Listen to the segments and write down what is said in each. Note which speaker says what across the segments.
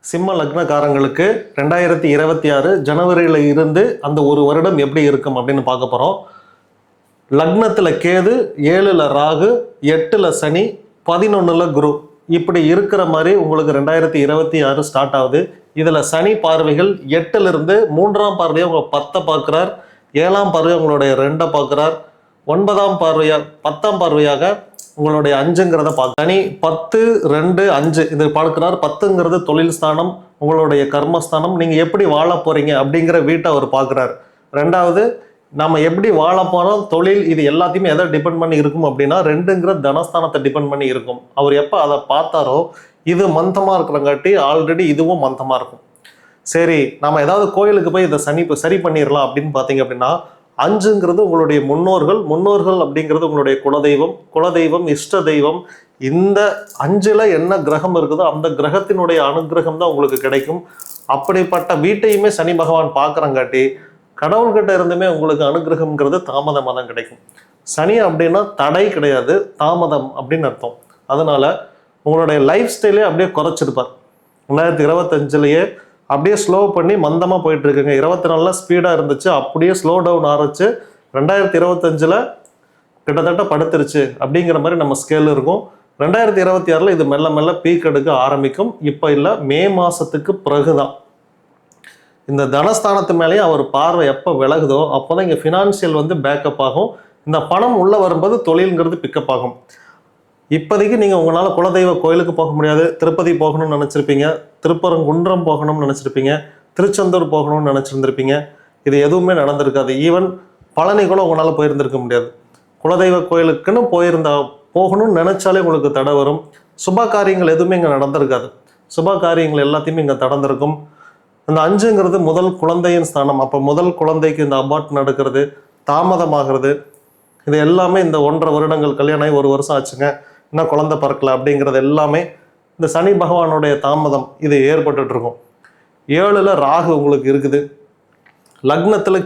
Speaker 1: சிம்ம லக்னக்காரங்களுக்கு 2026 ஜனவரியில் இருந்து அந்த ஒரு வருடம் எப்படி இருக்கும் அப்படின்னு பார்க்க போகிறோம். லக்னத்தில் கேது, 7ல் ராகு, 8ல் சனி, 11ல் குரு, இப்படி இருக்கிற மாதிரி உங்களுக்கு 2026 ஸ்டார்ட் ஆகுது. இதில் சனி பார்வைகள் 8லிருந்து 3ஆம் பார்வையாக உங்கள் 10 பார்க்குறார், 7ஆம் பார்வையாக உங்களுடைய 2 பார்க்குறார், 9ஆம் பார்வையாக 10ஆம் பார்வையாக உங்களுடைய 5ங்கிறத பார்க்க. சனி 10, 2, 5 இது பார்க்கிறார். 10ங்கிறது தொழில் ஸ்தானம், உங்களுடைய கர்மஸ்தானம், நீங்கள் எப்படி வாழ போகிறீங்க அப்படிங்கிற வீட்டை அவர் பார்க்குறாரு. 2வது நம்ம எப்படி வாழ போகிறோம், தொழில், இது எல்லாத்தையுமே எதை டிபெண்ட் பண்ணி இருக்கும் அப்படின்னா 2ங்கிற தனஸ்தானத்தை டிபெண்ட் பண்ணி இருக்கும். அவர் எப்போ அதை பார்த்தாரோ இது மந்தமாக இருக்கிறங்காட்டி ஆல்ரெடி இதுவும் மந்தமாக இருக்கும். சரி, நம்ம ஏதாவது கோயிலுக்கு போய் இதை சரி பண்ணிடலாம் அப்படின்னு பார்த்தீங்க அப்படின்னா 5ங்கிறது உங்களுடைய முன்னோர்கள் அப்படிங்கிறது உங்களுடைய குலதெய்வம், இஷ்ட தெய்வம். இந்த 5ல் என்ன கிரகம் இருக்குதோ அந்த கிரகத்தினுடைய அனுகிரகம் தான் உங்களுக்கு கிடைக்கும். அப்படிப்பட்ட வீட்டையுமே சனி பகவான் பார்க்குறங்காட்டி கடவுள்கிட்ட இருந்துமே உங்களுக்கு அனுகிரகம்ங்கிறது தாமதமாக தான் கிடைக்கும். சனி அப்படின்னா தடை கிடையாது, தாமதம் அப்படின்னு அர்த்தம். அதனால உங்களுடைய லைஃப் ஸ்டைலே அப்படியே குறைச்சிருப்பார். 2025லேயே அப்படியே ஸ்லோ பண்ணி மந்தமாக போயிட்டு இருக்குங்க. 24ல் ஸ்பீடாக இருந்துச்சு, அப்படியே ஸ்லோ டவுன் ஆரம்பிச்சு 2025ல் கிட்டத்தட்ட படுத்துருச்சு அப்படிங்கிற மாதிரி நம்ம ஸ்கேல் இருக்கும். 2026ல் இது மெல்ல மெல்ல பீக் எடுக்க ஆரம்பிக்கும். இப்போ இல்லை, மே மாதத்துக்கு பிறகு தான் இந்த தனஸ்தானத்து மேலேயே அவர் பார்வை எப்போ விலகுதோ அப்போ தான் இங்கே ஃபினான்ஷியல் பேக்கப் ஆகும். இந்த பணம் உள்ளே வரும்போது தொழில்ங்கிறது பிக்கப் ஆகும். இப்போதைக்கு நீங்கள் உங்களால் குலதெய்வ கோயிலுக்கு போக முடியாது. திருப்பதி போகணும்னு நினச்சிருப்பீங்க, திருப்பரங்குன்றம் போகணும்னு நினச்சிருப்பீங்க, திருச்செந்தூர் போகணும்னு நினச்சிருந்துருப்பீங்க. இது எதுவுமே நடந்திருக்காது. ஈவன் பழனி கூட உங்களால் போயிருந்திருக்க முடியாது. குலதெய்வ கோயிலுக்குன்னு போகணும்னு நினச்சாலே உங்களுக்கு தடை வரும். சுப காரியங்கள் எதுவுமே இங்கே நடந்திருக்காது. சுப காரியங்கள் எல்லாத்தையுமே இங்கே தடந்திருக்கும். அந்த 5ங்கிறது முதல் குழந்தையின் ஸ்தானம். அப்போ முதல் குழந்தைக்கு இந்த அபார்ட் நடக்கிறது, தாமதமாகிறது, இது எல்லாமே இந்த 1.5 வருடங்கள், கல்யாணம் ஆகி 1 வருஷம் ஆச்சுங்க, இன்னும் குழந்தை பிறக்கல அப்படிங்கிறது எல்லாமே இந்த சனி பகவானுடைய தாமதம் இது ஏற்பட்டுட்டு இருக்கும். 7ல் ராகு உங்களுக்கு இருக்குது. லக்னத்தில்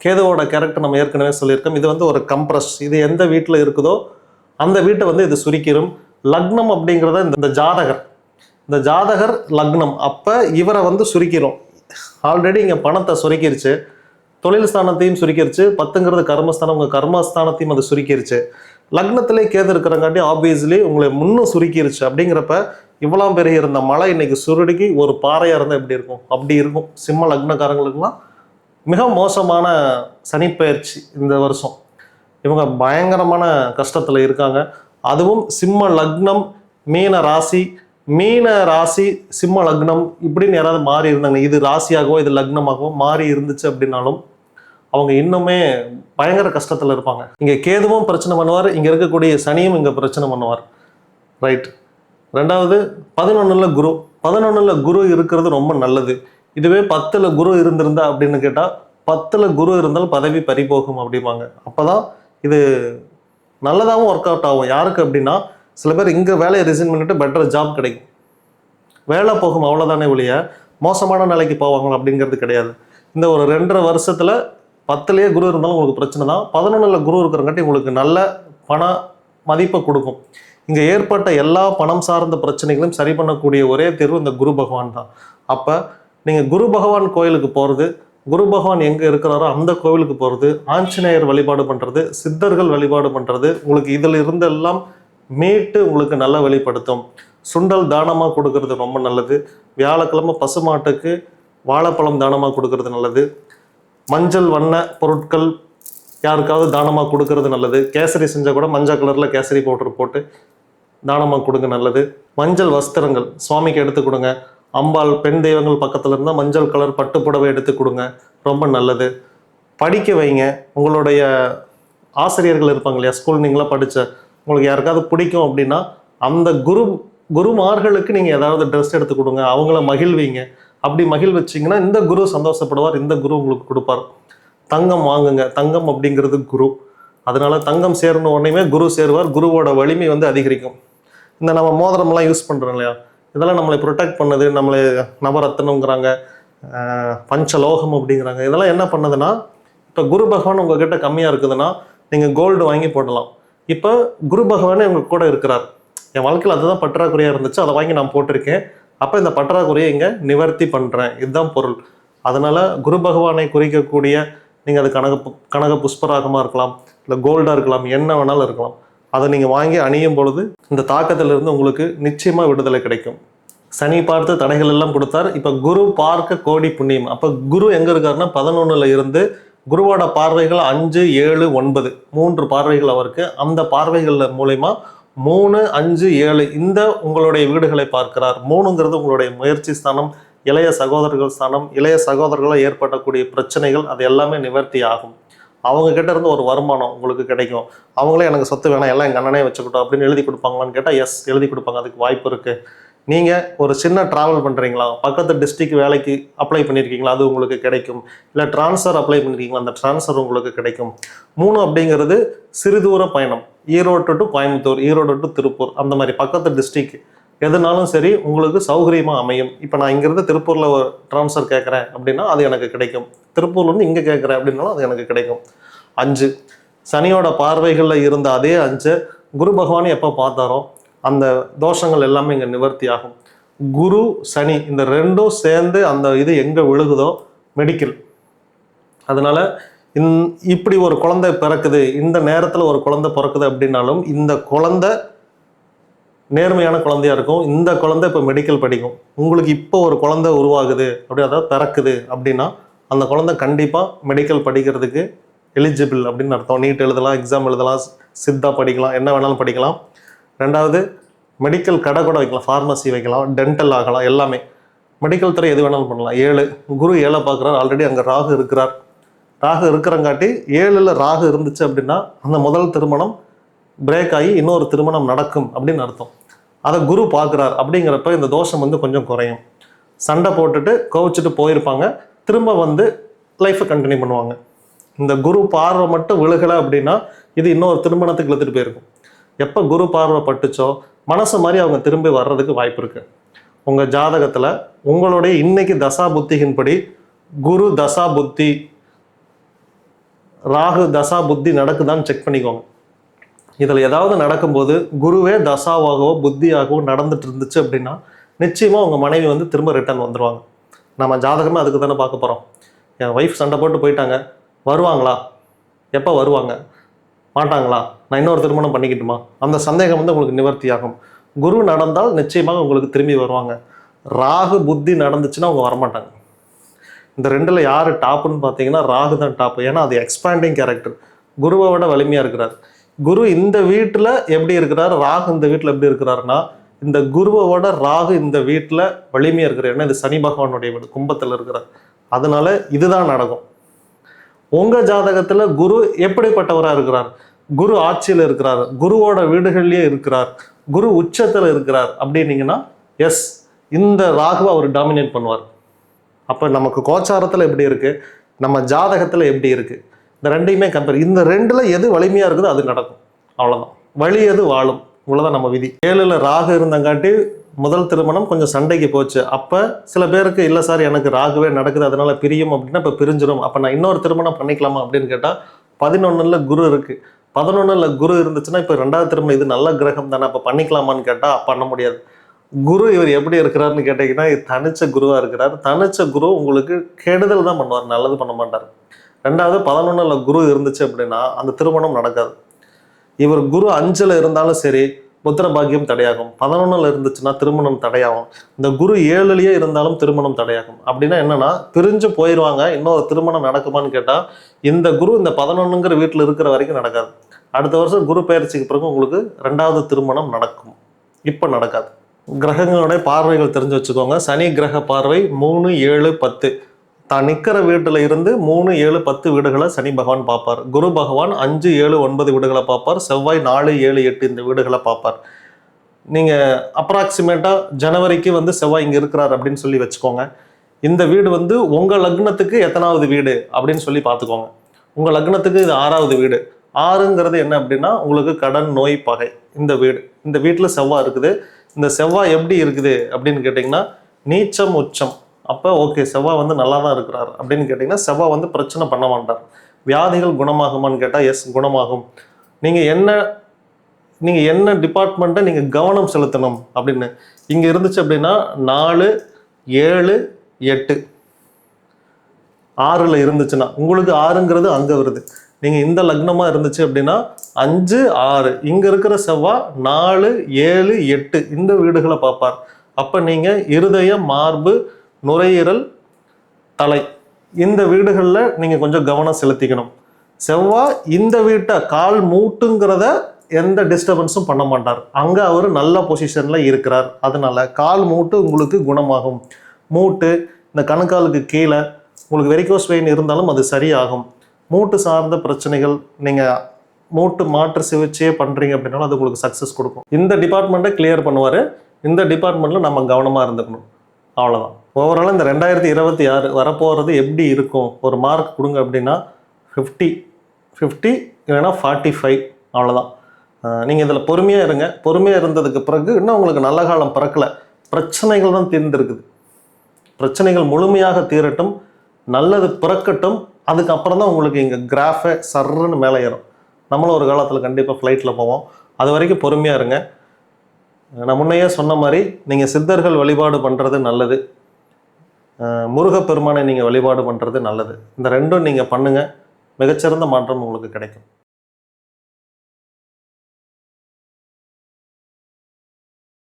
Speaker 1: கேதுவோட கேரக்டர் நம்ம ஏற்கனவே சொல்லியிருக்கோம். இது ஒரு கம்ப்ரஸ். இது எந்த வீட்டில் இருக்குதோ அந்த வீட்டை இது சுருக்கிடும். லக்னம் அப்படிங்கிறத இந்த ஜாதகர் லக்னம் அப்போ இவரை சுருக்கிறோம். ஆல்ரெடி இங்கே பணத்தை சுருக்கிருச்சு, தொழில் ஸ்தானத்தையும் சுருக்கிருச்சு, 10ங்கிறது கர்மஸ்தானம், உங்கள் கர்மஸ்தானத்தையும் அது சுருக்கிருச்சு. லக்னத்திலே கேது இருக்கிறங்காட்டி ஆப்வியஸ்லி உங்களை முன்னும் சுருக்கிருச்சு. அப்படிங்கிறப்ப இவ்வளோ பெரிய இருந்த மழை இன்னைக்கு சுருடுக்கி ஒரு பாறையாக இருந்தால் எப்படி இருக்கும், அப்படி இருக்கும். சிம்ம லக்னக்காரங்களுக்குலாம் மிக மோசமான சனிப்பெயர்ச்சி இந்த வருஷம். இவங்க பயங்கரமான கஷ்டத்தில் இருக்காங்க. அதுவும் சிம்ம லக்னம், மீன ராசி சிம்ம லக்னம் இப்படின்னு யாராவது மாறி இருந்தாங்க, இது ராசியாகவோ இது லக்னமாகவோ மாறி இருந்துச்சு அப்படின்னாலும் அவங்க இன்னுமே பயங்கர கஷ்டத்தில் இருப்பாங்க. இங்கே கேதுவும் பிரச்சனை பண்ணுவார், இங்கே இருக்கக்கூடிய சனியும் இங்கே பிரச்சனை பண்ணுவார். ரைட். 2வது 11ல் குரு இருக்கிறது ரொம்ப நல்லது. இதுவே 10ல் குரு இருந்திருந்தா அப்படின்னு கேட்டால் 10ல் குரு இருந்தால் பதவி பறிபோகும் அப்படிம்பாங்க. அப்போ தான் இது நல்லதாகவும் ஒர்க் அவுட் ஆகும். யாருக்கு அப்படின்னா சில பேர் இங்கே வேலையை ரிசைன் பண்ணிட்டு பெட்டர் ஜாப் கிடைக்கும், வேலை போகும், அவ்வளோதானே ஒழிய மோசமான நிலைக்கு போவாங்க அப்படிங்கிறது கிடையாது. இந்த ஒரு 2.5 வருஷத்தில் 10லேயே குரு இருந்தாலும் உங்களுக்கு பிரச்சனை தான். 11ல் குரு இருக்கிறங்காட்டி உங்களுக்கு நல்ல பண மதிப்பை கொடுக்கும். இங்கே ஏற்பட்ட எல்லா பணம் சார்ந்த பிரச்சனைகளையும் சரி பண்ணக்கூடிய ஒரே தீர்வு இந்த குரு பகவான் தான். அப்போ நீங்கள் குரு பகவான் கோயிலுக்கு போகிறது, குரு பகவான் எங்கே இருக்கிறாரோ அந்த கோவிலுக்கு போகிறது, ஆஞ்சநேயர் வழிபாடு பண்ணுறது, சித்தர்கள் வழிபாடு பண்ணுறது, உங்களுக்கு இதில் இருந்தெல்லாம் மீட்டு உங்களுக்கு நல்லா வெளிப்படுத்தும். சுண்டல் தானமாக கொடுக்கறது ரொம்ப நல்லது. வியாழக்கிழமை பசுமாட்டுக்கு வாழைப்பழம் தானமாக கொடுக்கறது நல்லது. மஞ்சள் வண்ண பொருட்கள் யாருக்காவது தானமாக கொடுக்கறது நல்லது. கேசரி செஞ்சால் கூட மஞ்சள் கலரில் கேசரி பவுடர் போட்டு தானமாக கொடுங்க, நல்லது. மஞ்சள் வஸ்திரங்கள் சுவாமிக்கு எடுத்து கொடுங்க. அம்பாள் பெண் தெய்வங்கள் பக்கத்தில் இருந்தால் மஞ்சள் கலர் பட்டுப்புடவை எடுத்து கொடுங்க, ரொம்ப நல்லது. படிக்க வைங்க. உங்களுடைய ஆசிரியர்கள் இருப்பாங்க இல்லையா, ஸ்கூல் நீங்களாம் படித்த, உங்களுக்கு யாருக்காவது பிடிக்கும் அப்படின்னா அந்த குருமார்களுக்கு நீங்கள் ஏதாவது ட்ரெஸ் எடுத்து கொடுங்க, அவங்கள மகிழ்வீங்க. அப்படி மகிழ்வச்சிங்கன்னா இந்த குரு சந்தோஷப்படுவார், இந்த குரு உங்களுக்கு கொடுப்பார். தங்கம் வாங்குங்க. தங்கம் அப்படிங்கிறது குரு. அதனால தங்கம் சேரணும் உடனே குரு சேருவார். குருவோட வலிமை அதிகரிக்கும். இந்த நம்ம மோதிரமெல்லாம் யூஸ் பண்ணுறோம் இல்லையா, இதெல்லாம் நம்மளை ப்ரொடெக்ட் பண்ணுது. நம்மளை நவரத்னங்கிறாங்க, பஞ்சலோகம் அப்படிங்கிறாங்க. இதெல்லாம் என்ன பண்ணுதுன்னா, இப்போ குரு பகவான் உங்ககிட்ட கம்மியாக இருக்குதுன்னா நீங்கள் கோல்டு வாங்கி போடலாம். இப்போ குரு பகவானே உங்கள் கூட இருக்கிறார். என் வாழ்க்கையில் அதுதான் பற்றாக்குறையாக இருந்துச்சு, அதை வாங்கி நான் போட்டிருக்கேன். அப்போ இந்த பற்றாக்குறையை இங்கே நிவர்த்தி பண்ணுறேன், இதுதான் பொருள். அதனால குரு பகவானை குறிக்கக்கூடிய நீங்கள் அது கனக புஷ்பராகமாக இருக்கலாம், இல்லை கோல்டாக இருக்கலாம், என்ன வேணாலும் இருக்கலாம். அதை நீங்கள் வாங்கி அணியும் பொழுது இந்த தாக்கத்திலிருந்து உங்களுக்கு நிச்சயமாக விடுதலை கிடைக்கும். சனி பார்த்து தடைகள் எல்லாம் கொடுத்தார். இப்போ குரு பார்க்க கோடி புண்ணியம். அப்போ குரு எங்கே இருக்காருன்னா 11ல் இருந்து குருவோட பார்வைகள் 5, 7, 9 3 பார்வைகள் அவருக்கு. அந்த பார்வைகள் மூலயமா 3, 5, 7 இந்த உங்களுடைய வீடுகளை பார்க்கிறார். 3ங்கிறது உங்களுடைய முயற்சி ஸ்தானம், இளைய சகோதரர்கள் ஸ்தானம். இளைய சகோதரர்களால் ஏற்படக்கூடிய பிரச்சனைகள் அது எல்லாமே நிவர்த்தி ஆகும். அவங்க கிட்ட இருந்து ஒரு வருமானம் உங்களுக்கு கிடைக்கும். அவங்களே எனக்கு சொத்து வேணாம், எல்லாம் எங்கள் அண்ணனே வச்சுக்கிட்டோம் அப்படின்னு எழுதி கொடுப்பாங்களான்னு கேட்டால் எஸ், எழுதி கொடுப்பாங்க. அதுக்கு வாய்ப்பு இருக்குது. நீங்கள் ஒரு சின்ன ட்ராவல் பண்ணுறீங்களா, பக்கத்து டிஸ்ட்ரிக்ட் வேலைக்கு அப்ளை பண்ணியிருக்கீங்களா, அது உங்களுக்கு கிடைக்கும். இல்லை ட்ரான்ஸ்ஃபர் அப்ளை பண்ணியிருக்கீங்களா, அந்த ட்ரான்ஸ்ஃபர் உங்களுக்கு கிடைக்கும். 3 அப்படிங்கிறது சிறுதூர பயணம், ஈரோடு டு கோயம்புத்தூர், ஈரோடு டு திருப்பூர், அந்த மாதிரி பக்கத்து டிஸ்ட்ரிக்ட் எதுனாலும் சரி உங்களுக்கு சௌகரியமாக அமையும். இப்போ நான் இங்கேருந்து திருப்பூரில் ஒரு ட்ரான்ஸ்ஃபர் கேட்குறேன் அப்படின்னா அது எனக்கு கிடைக்கும். திருப்பூர்லேருந்து இங்கே கேட்குறேன் அப்படின்னாலும் அது எனக்கு கிடைக்கும். 5 சனியோட பார்வைகளில் இருந்த அதே 5 குரு பகவான் எப்போ பார்த்தாரோ அந்த தோஷங்கள் எல்லாமே இங்கே நிவர்த்தி ஆகும். குரு சனி இந்த 2ம் சேர்ந்து அந்த இது எங்கே விழுகுதோ மெடிக்கல். அதனால இப்படி ஒரு குழந்தை பிறக்குது, இந்த நேரத்தில் ஒரு குழந்தை பிறக்குது அப்படின்னாலும் இந்த குழந்தை நேர்மையான குழந்தையா இருக்கும். இந்த குழந்தை இப்போ மெடிக்கல் படிக்கும். உங்களுக்கு இப்போ ஒரு குழந்தை உருவாகுது அப்படி, அதாவது பிறக்குது அப்படின்னா அந்த குழந்தை கண்டிப்பாக மெடிக்கல் படிக்கிறதுக்கு எலிஜிபிள் அப்படின்னு அர்த்தம். நீட் எழுதலாம், எக்ஸாம் எழுதலாம், சித்தா படிக்கலாம், என்ன வேணாலும் படிக்கலாம். 2வது மெடிக்கல் கடை கூட வைக்கலாம், ஃபார்மசி வைக்கலாம், டென்டல் ஆகலாம், எல்லாமே மெடிக்கல் துறை எது வேணாலும் பண்ணலாம். 7 குரு 7 பார்க்குறாரு. ஆல்ரெடி அங்கே ராகு இருக்கிறார். ராகு இருக்கிறங்காட்டி 7ல் ராகு இருந்துச்சு அப்படின்னா அந்த முதல் திருமணம் பிரேக் ஆகி இன்னொரு திருமணம் நடக்கும் அப்படின்னு அர்த்தம். அதை குரு பார்க்குறார். அப்படிங்கிறப்ப இந்த தோஷம் வந்து கொஞ்சம் குறையும். சண்டை போட்டுட்டு கோவிச்சுட்டு போயிருப்பாங்க, திரும்ப வந்து லைஃப்பை கண்டினியூ பண்ணுவாங்க. இந்த குரு பார்வை மட்டும் விழுகலை அப்படின்னா இது இன்னொரு திருமணத்துக்கு இழுத்துட்டு போயிருக்கும். எப்போ குரு பார்வை பட்டுச்சோ மனசு மாதிரி அவங்க திரும்பி வர்றதுக்கு வாய்ப்பு இருக்குது. உங்கள் ஜாதகத்தில் உங்களுடைய இன்னைக்கு தசா புத்தியின்படி குரு தசா புத்தி, ராகு தசா புத்தி நடக்குதான்னு செக் பண்ணிக்கோங்க. இதில் ஏதாவது நடக்கும்போது குருவே தசாவாகவோ புத்தியாகவோ நடந்துட்டு இருந்துச்சு அப்படின்னா நிச்சயமாக உங்கள் மனைவி வந்து திரும்ப ரிட்டர்ன் வந்துடுவாங்க. நம்ம ஜாதகமே அதுக்கு தானே பார்க்க போகிறோம். என் ஒய்ஃப் சண்டை போட்டு போயிட்டாங்க, வருவாங்களா, எப்போ வருவாங்க, மாட்டாங்களா, நான் இன்னொரு திருமணம் பண்ணிக்கிட்டுமா, அந்த சந்தேகம் வந்து உங்களுக்கு நிவர்த்தி ஆகும். குரு நடந்தால் நிச்சயமாக உங்களுக்கு திரும்பி வருவாங்க. ராகு புத்தி நடந்துச்சுன்னா அவங்க வரமாட்டாங்க. இந்த 2ல் யார் டாப்புன்னு பார்த்தீங்கன்னா ராகு தான் டாப்பு. ஏன்னா அது எக்ஸ்பேண்டிங் கேரக்டர், குருவை விட வலிமையாக இருக்கிறார். குரு இந்த வீட்டில் எப்படி இருக்கிறார், ராகு இந்த வீட்டில் எப்படி இருக்கிறாருன்னா இந்த குருவோட ராகு இந்த வீட்டில் வலிமையாக இருக்கிறார். ஏன்னா இது சனி பகவானுடைய வீடு, கும்பத்தில் இருக்கிறார். அதனால இதுதான் நடக்கும். உங்கள் ஜாதகத்தில் குரு எப்படிப்பட்டவராக இருக்கிறார், குரு ஆட்சியில் இருக்கிறார், குருவோட வீடுகள்லேயே இருக்கிறார், குரு உச்சத்தில் இருக்கிறார் அப்படின்னீங்கன்னா எஸ், இந்த ராகுவை அவர் டாமினேட் பண்ணுவார். அப்போ நமக்கு கோச்சாரத்தில் எப்படி இருக்குது, நம்ம ஜாதகத்தில் எப்படி இருக்குது, இந்த 2யுமே கம்பேர். இந்த 2ல் எது வலிமையாக இருக்குதோ அது நடக்கும். அவ்வளோதான், வழி எது வாழும், இவ்வளோதான் நம்ம விதி. 7ல் ராகு இருந்தங்காட்டி முதல் திருமணம் கொஞ்சம் சண்டைக்கு போச்சு. அப்போ சில பேருக்கு இல்லை சார் எனக்கு ராகுவே நடக்குது அதனால பிரியும் அப்படின்னா இப்போ பிரிஞ்சிடும், அப்போ நான் இன்னொரு திருமணம் பண்ணிக்கலாமா அப்படின்னு கேட்டால் 11ல் குரு இருக்குது. 11ல் குரு இருந்துச்சுன்னா இப்போ 2வது திருமணம் இது நல்ல கிரகம் தானே, அப்போ பண்ணிக்கலாமான்னு கேட்டால் பண்ண முடியாது. குரு இவர் எப்படி இருக்கிறாருன்னு கேட்டிங்கன்னா தனிச்ச குருவாக இருக்கிறார். தனிச்ச குரு உங்களுக்கு கெடுதல் தான் பண்ணுவார், நல்லது பண்ண மாட்டார். 2வது 11ல் குரு இருந்துச்சு அப்படின்னா அந்த திருமணம் நடக்காது. இவர் குரு 5ல் இருந்தாலும் சரி புத்திர பாக்கியம் தடையாகும். 11ல் இருந்துச்சுன்னா திருமணம் தடையாகும். இந்த குரு 7லேயே இருந்தாலும் திருமணம் தடையாகும். அப்படின்னா என்னன்னா பிரிஞ்சு போயிடுவாங்க. இன்னொரு திருமணம் நடக்குமான்னு கேட்டால் இந்த குரு இந்த 11ங்கிற வீட்டில் இருக்கிற வரைக்கும் நடக்காது. அடுத்த வருஷம் குரு பயிற்சிக்கு பிறகு உங்களுக்கு 2வது திருமணம் நடக்கும். இப்போ நடக்காது. கிரகங்களுடைய பார்வைகள் தெரிஞ்சு வச்சுக்கோங்க. சனி கிரக பார்வை 3, 7, 10. தான் நிற்கிற வீட்டில் இருந்து 3, 7, 10 வீடுகளை சனி பகவான் பார்ப்பார். குரு பகவான் 5, 7, 9 வீடுகளை பார்ப்பார். செவ்வாய் 4, 7, 8 இந்த வீடுகளை பார்ப்பார். நீங்கள் அப்ராக்சிமேட்டாக ஜனவரிக்கு வந்து செவ்வாய் இங்கே இருக்கிறார் அப்படின்னு சொல்லி வச்சுக்கோங்க. இந்த வீடு வந்து உங்கள் லக்னத்துக்கு எத்தனாவது வீடு அப்படின்னு சொல்லி பார்த்துக்கோங்க. உங்கள் லக்னத்துக்கு இது 6வது வீடு. 6ங்கிறது என்ன அப்படின்னா உங்களுக்கு கடன், நோய், பகை. இந்த வீடு, இந்த வீட்டில் செவ்வாய் இருக்குது. இந்த செவ்வாய் எப்படி இருக்குது அப்படின்னு கேட்டிங்கன்னா நீச்சம் உச்சம். அப்போ ஓகே செவ்வாய் வந்து நல்லா தான் இருக்கிறார் அப்படின்னு கேட்டிங்கன்னா செவ்வாய் வந்து பிரச்சனை பண்ண மாட்டார். வியாதிகள் குணமாகுமான்னு கேட்டால் எஸ் குணமாகும். நீங்கள் என்ன நீங்கள் என்ன டிபார்ட்மெண்ட்டை நீங்கள் கவனம் செலுத்தணும் அப்படின்னு இங்கே இருந்துச்சு அப்படின்னா 4, 7, 8 6ல் இருந்துச்சுன்னா உங்களுக்கு 6ங்கிறது அங்கே வருது. நீங்கள் இந்த லக்னமாக இருந்துச்சு அப்படின்னா 5, 6 இங்கே இருக்கிற செவ்வாய் 4, 7, 8 இந்த வீடுகளை பார்ப்பார். அப்போ நீங்கள் இருதயம், மார்பு, நுரையீரல், தலை இந்த வீடுகளில் நீங்கள் கொஞ்சம் கவனம் செலுத்திக்கணும். செவ்வாய் இந்த வீட்டை கால் மூட்டுங்கிறத எந்த டிஸ்டர்பன்ஸும் பண்ண மாட்டார். அங்கே அவர் நல்ல பொசிஷனில் இருக்கிறார். அதனால கால் மூட்டு உங்களுக்கு குணமாகும். மூட்டு இந்த கணுக்காலுக்கு கீழே உங்களுக்கு வெரிகோஸ் வெயின் இருந்தாலும் அது சரியாகும். மூட்டு சார்ந்த பிரச்சனைகள் நீங்கள் மூட்டு மாற்று சிகிச்சையே பண்ணுறீங்க அப்படின்னாலும் அது உங்களுக்கு சக்ஸஸ் கொடுக்கும். இந்த டிபார்ட்மெண்ட்டை கிளியர் பண்ணுவார். இந்த டிபார்ட்மெண்ட்டில் நம்ம கவனமாக இருந்துக்கணும். அவ்வளோதான். ஓவரால் இந்த 2026 வரப்போகிறது எப்படி இருக்கும் ஒரு மார்க் கொடுங்க அப்படின்னா 50 இல்லைன்னா 45 அவ்வளோதான். நீங்கள் இதில் பொறுமையாக இருங்க. பொறுமையாக இருந்ததுக்கு பிறகு இன்னும் உங்களுக்கு நல்ல காலம் பிறக்கலை, பிரச்சனைகள் தான் தீர்ந்துருக்குது. பிரச்சனைகள் முழுமையாக தீரட்டும், நல்லது பிறக்கட்டும். அதுக்கப்புறம் தான் உங்களுக்கு இங்கே கிராஃபை சர்ன்னு மேலே ஏறும். நம்மளும் ஒரு காலத்தில் கண்டிப்பாக ஃப்ளைட்டில் போவோம். அது வரைக்கும் பொறுமையாக இருங்க. நான் முன்னையே சொன்ன மாதிரி நீங்கள் சித்தர்கள் வழிபாடு பண்ணுறது நல்லது, முருகப்பெருமானை நீங்கள் வழிபாடு பண்ணுறது நல்லது. இந்த ரெண்டும் நீங்கள் பண்ணுங்கள், மிகச்சிறந்த மாற்றம் உங்களுக்கு கிடைக்கும்.